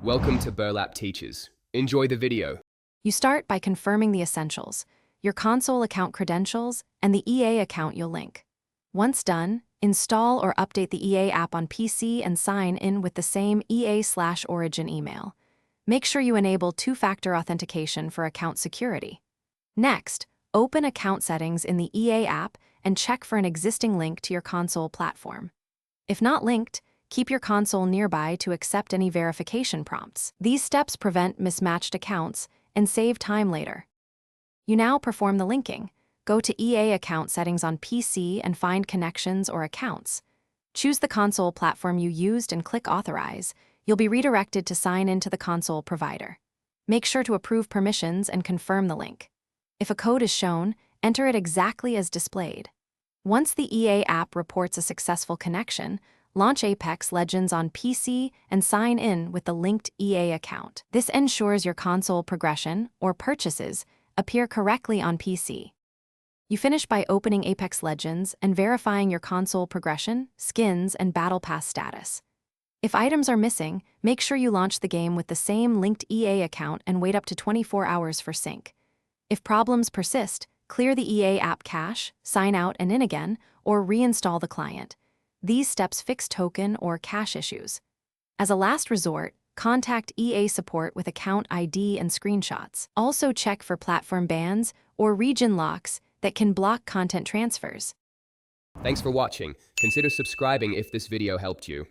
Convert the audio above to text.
Welcome to Burlap Teachers. Enjoy the video. You start by confirming the essentials, your console account credentials, and the EA account you'll link. Once done, install or update the EA app on PC and sign in with the same EA/origin email. Make sure you enable two-factor authentication for account security. Next, open account settings in the EA app and check for an existing link to your console platform. If not linked, keep your console nearby to accept any verification prompts. These steps prevent mismatched accounts and save time later. You now perform the linking. Go to EA account settings on PC and find connections or accounts. Choose the console platform you used and click Authorize. You'll be redirected to sign into the console provider. Make sure to approve permissions and confirm the link. If a code is shown, enter it exactly as displayed. Once the EA app reports a successful connection, launch Apex Legends on PC and sign in with the linked EA account. This ensures your console progression, or purchases, appear correctly on PC. You finish by opening Apex Legends and verifying your console progression, skins, and Battle Pass status. If items are missing, make sure you launch the game with the same linked EA account and wait up to 24 hours for sync. If problems persist, clear the EA app cache, sign out and in again, or reinstall the client. These steps fix token or cache issues. As a last resort, contact EA support with account ID and screenshots. Also check for platform bans or region locks that can block content transfers. Thanks for watching. Consider subscribing if this video helped you.